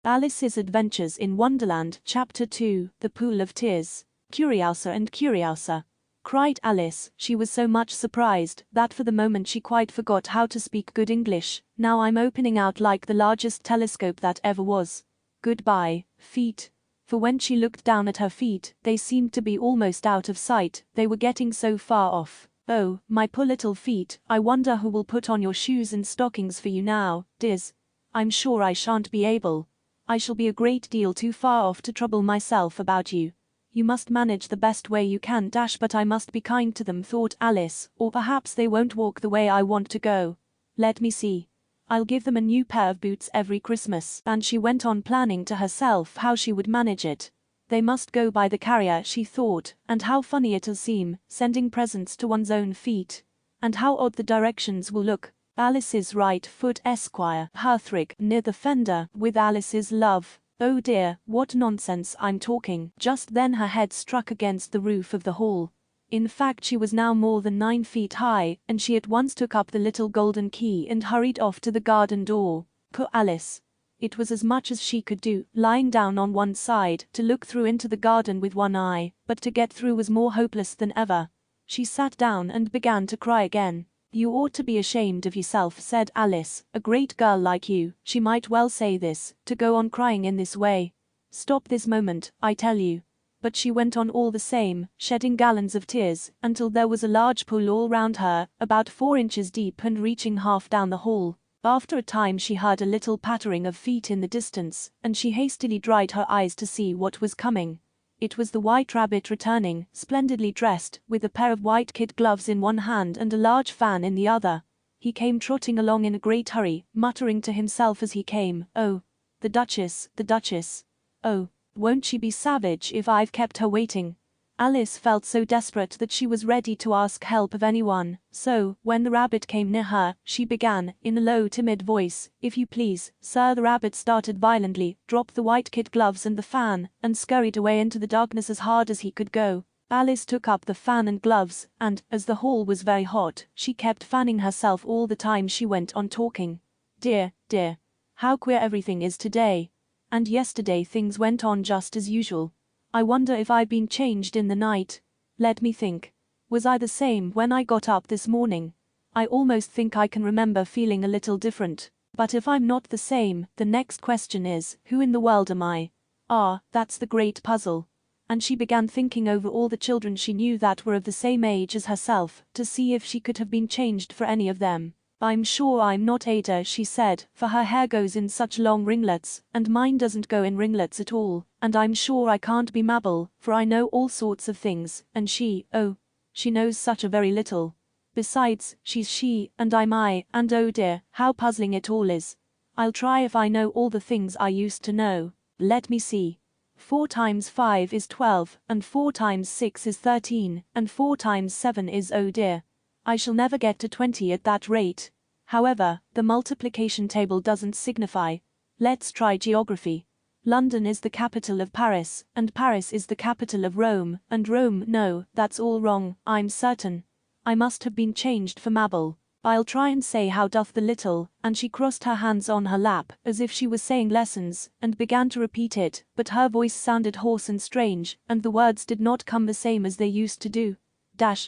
Alice's Adventures in Wonderland, Chapter 2, The Pool of Tears. Curiosa and Curiosa, cried Alice. She was so much surprised that for the moment she quite forgot how to speak good English. Now I'm opening out like the largest telescope that ever was. Goodbye, feet. For when she looked down at her feet, they seemed to be almost out of sight, they were getting so far off. Oh, my poor little feet, I wonder who will put on your shoes and stockings for you now, dears. I'm sure I shan't be able. I shall be a great deal too far off to trouble myself about you. You must manage the best way you can, but I must be kind to them, thought Alice, or perhaps they won't walk the way I want to go. Let me see. I'll give them a new pair of boots every Christmas. And she went on planning to herself how she would manage it. They must go by the carrier, she thought, and how funny it'll seem, sending presents to one's own feet. And how odd the directions will look. Alice's right foot, Esquire, Hearthrug, near the fender, with Alice's love. Oh dear, what nonsense I'm talking. Just then her head struck against the roof of the hall. In fact, she was now more than 9 feet high, and she at once took up the little golden key and hurried off to the garden door. Poor Alice. It was as much as she could do, lying down on one side, to look through into the garden with one eye, but to get through was more hopeless than ever. She sat down and began to cry again. You ought to be ashamed of yourself, said Alice. A great girl like you, she might well say this, to go on crying in this way. Stop this moment, I tell you. But she went on all the same, shedding gallons of tears, until there was a large pool all round her, about 4 inches deep and reaching half down the hall. After a time she heard a little pattering of feet in the distance, and she hastily dried her eyes to see what was coming. It was the White Rabbit returning, splendidly dressed, with a pair of white kid gloves in one hand and a large fan in the other. He came trotting along in a great hurry, muttering to himself as he came, "Oh, the Duchess, the Duchess. Oh, won't she be savage if I've kept her waiting?" Alice felt so desperate that she was ready to ask help of anyone, so, when the rabbit came near her, she began, in a low timid voice, "If you please, sir." The rabbit started violently, dropped the white kid gloves and the fan, and scurried away into the darkness as hard as he could go. Alice took up the fan and gloves, and, as the hall was very hot, she kept fanning herself all the time she went on talking. Dear, dear. How queer everything is today. And yesterday things went on just as usual. I wonder if I've been changed in the night. Let me think. Was I the same when I got up this morning? I almost think I can remember feeling a little different. But if I'm not the same, the next question is, who in the world am I? Ah, that's the great puzzle. And she began thinking over all the children she knew that were of the same age as herself, to see if she could have been changed for any of them. I'm sure I'm not Ada, she said, for her hair goes in such long ringlets, and mine doesn't go in ringlets at all, and I'm sure I can't be Mabel, for I know all sorts of things, and she, oh, she knows such a very little. Besides, she's she, and I'm I, and oh dear, how puzzling it all is. I'll try if I know all the things I used to know. Let me see. 4 times 5 is 12, and 4 times 6 is 13, and 4 times 7 is, oh dear. I shall never get to 20 at that rate. However, the multiplication table doesn't signify. Let's try geography. London is the capital of Paris, and Paris is the capital of Rome, and Rome, no, that's all wrong, I'm certain. I must have been changed for Mabel. I'll try and say how doth the little, and she crossed her hands on her lap, as if she was saying lessons, and began to repeat it, but her voice sounded hoarse and strange, and the words did not come the same as they used to do.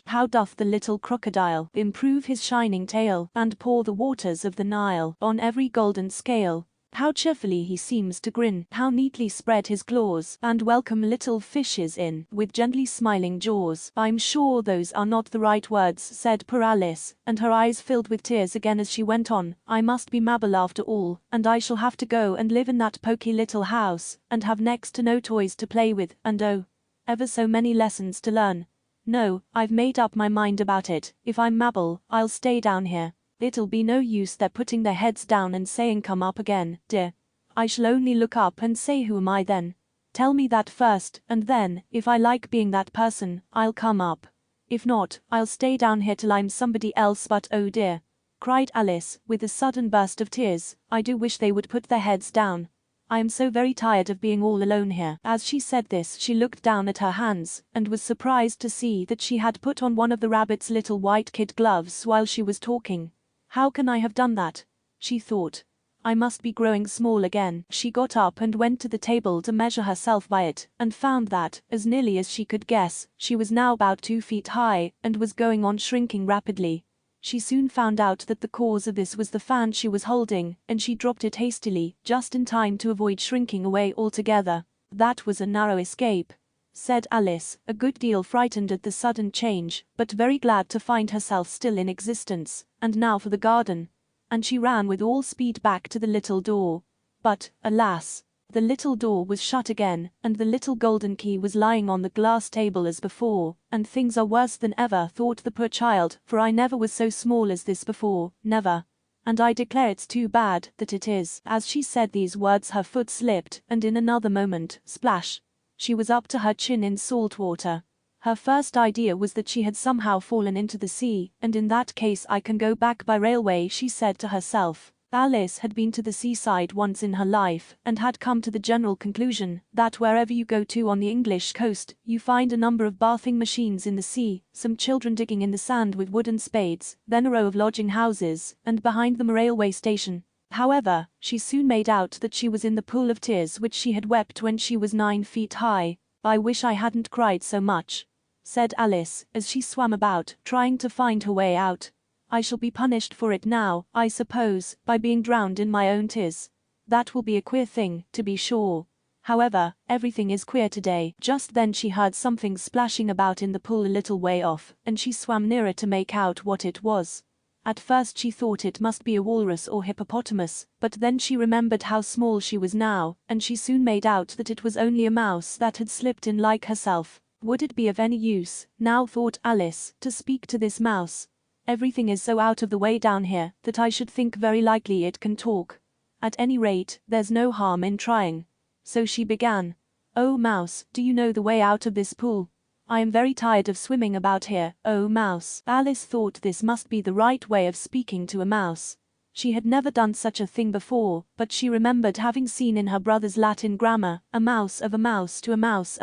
How doth the little crocodile improve his shining tail, and pour the waters of the Nile on every golden scale? How cheerfully he seems to grin, how neatly spread his claws, and welcome little fishes in, with gently smiling jaws. I'm sure those are not the right words, said poor Alice, and her eyes filled with tears again as she went on. I must be Mabel after all, and I shall have to go and live in that poky little house, and have next to no toys to play with, and oh, ever so many lessons to learn. No, I've made up my mind about it. If I'm Mabel, I'll stay down here. It'll be no use their putting their heads down and saying come up again, dear. I shall only look up and say who am I then? Tell me that first, and then, if I like being that person, I'll come up. If not, I'll stay down here till I'm somebody else. But oh dear, cried Alice, with a sudden burst of tears, I do wish they would put their heads down. I am so very tired of being all alone here. As she said this, she looked down at her hands, and was surprised to see that she had put on one of the rabbit's little white kid gloves while she was talking. How can I have done that? She thought. I must be growing small again. She got up and went to the table to measure herself by it, and found that, as nearly as she could guess, she was now about 2 feet high, and was going on shrinking rapidly. She soon found out that the cause of this was the fan she was holding, and she dropped it hastily, just in time to avoid shrinking away altogether. That was a narrow escape, said Alice, a good deal frightened at the sudden change, but very glad to find herself still in existence. And now for the garden. And she ran with all speed back to the little door. But, alas, the little door was shut again, and the little golden key was lying on the glass table as before. And things are worse than ever, thought the poor child, for I never was so small as this before, never. And I declare it's too bad that it is. As she said these words her foot slipped, and in another moment, splash, she was up to her chin in salt water. Her first idea was that she had somehow fallen into the sea, and in that case I can go back by railway, she said to herself. Alice had been to the seaside once in her life, and had come to the general conclusion that wherever you go to on the English coast, you find a number of bathing machines in the sea, some children digging in the sand with wooden spades, then a row of lodging houses, and behind them a railway station. However, she soon made out that she was in the pool of tears which she had wept when she was 9 feet high. I wish I hadn't cried so much, said Alice, as she swam about, trying to find her way out. I shall be punished for it now, I suppose, by being drowned in my own tears. That will be a queer thing, to be sure. However, everything is queer today. Just then she heard something splashing about in the pool a little way off, and she swam nearer to make out what it was. At first she thought it must be a walrus or hippopotamus, but then she remembered how small she was now, and she soon made out that it was only a mouse that had slipped in like herself. Would it be of any use, now thought Alice, to speak to this mouse? Everything is so out of the way down here that I should think very likely it can talk. At any rate, there's no harm in trying. So she began. Oh mouse, do you know the way out of this pool? I am very tired of swimming about here, oh mouse. Alice thought this must be the right way of speaking to a mouse. She had never done such a thing before, but she remembered having seen in her brother's Latin grammar, a mouse of a mouse to a mouse,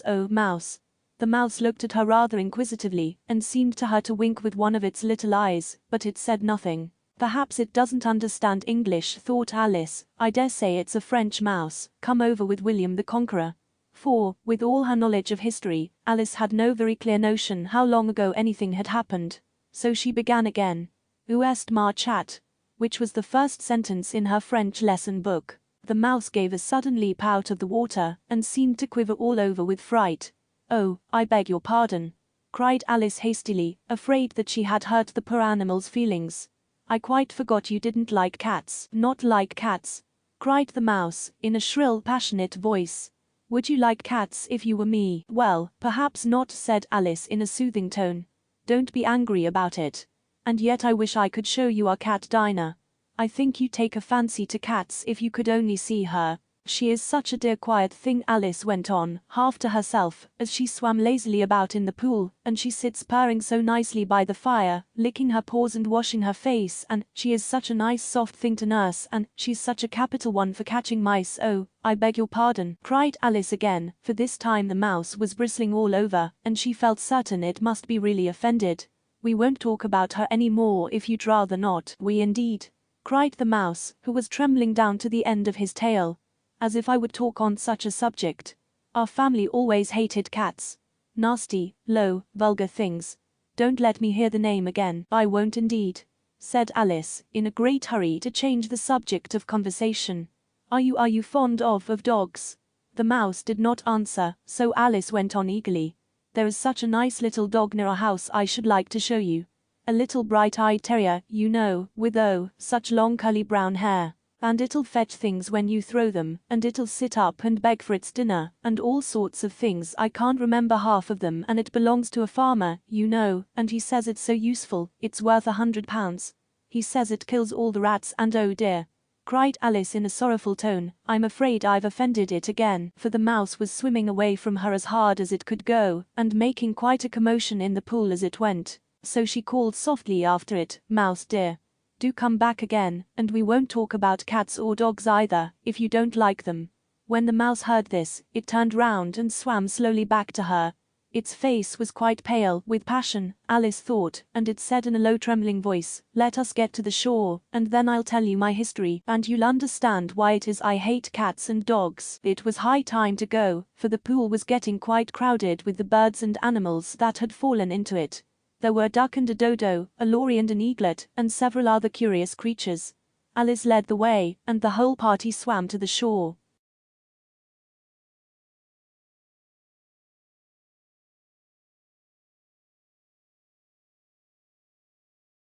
oh mouse. The mouse looked at her rather inquisitively, and seemed to her to wink with one of its little eyes, but it said nothing. Perhaps it doesn't understand English, thought Alice. I dare say it's a French mouse, come over with William the Conqueror. For, with all her knowledge of history, Alice had no very clear notion how long ago anything had happened. So she began again. Où est ma chat? Which was the first sentence in her French lesson book. The mouse gave a sudden leap out of the water, and seemed to quiver all over with fright. Oh, I beg your pardon, cried Alice hastily, afraid that she had hurt the poor animal's feelings. I quite forgot you didn't like cats. Not like cats, cried the mouse, in a shrill, passionate voice. Would you like cats if you were me? Well, perhaps not, said Alice in a soothing tone. Don't be angry about it. And yet I wish I could show you our cat Dinah. I think you'd take a fancy to cats if you could only see her. She is such a dear quiet thing, Alice went on, half to herself, as she swam lazily about in the pool, and she sits purring so nicely by the fire, licking her paws and washing her face, and she is such a nice soft thing to nurse, and she's such a capital one for catching mice. Oh, I beg your pardon, cried Alice again, for this time the mouse was bristling all over, and she felt certain it must be really offended. We won't talk about her any more if you'd rather not. We indeed, cried the mouse, who was trembling down to the end of his tail. As if I would talk on such a subject. Our family always hated cats. Nasty, low, vulgar things. Don't let me hear the name again. I won't indeed, said Alice, in a great hurry to change the subject of conversation. Are you fond of dogs? The mouse did not answer, so Alice went on eagerly. There is such a nice little dog near our house I should like to show you. A little bright-eyed terrier, you know, with such long curly brown hair. And it'll fetch things when you throw them, and it'll sit up and beg for its dinner, and all sorts of things. I can't remember half of them, and it belongs to a farmer, you know, and he says it's so useful, it's worth £100. He says it kills all the rats, and oh dear, cried Alice in a sorrowful tone, I'm afraid I've offended it again, for the mouse was swimming away from her as hard as it could go, and making quite a commotion in the pool as it went. So she called softly after it, Mouse dear, do come back again, and we won't talk about cats or dogs either, if you don't like them. When the mouse heard this, it turned round and swam slowly back to her. Its face was quite pale with passion, Alice thought, and it said in a low trembling voice, "Let us get to the shore, and then I'll tell you my history, and you'll understand why it is I hate cats and dogs." It was high time to go, for the pool was getting quite crowded with the birds and animals that had fallen into it. There were a duck and a dodo, a lory and an eaglet, and several other curious creatures. Alice led the way, and the whole party swam to the shore.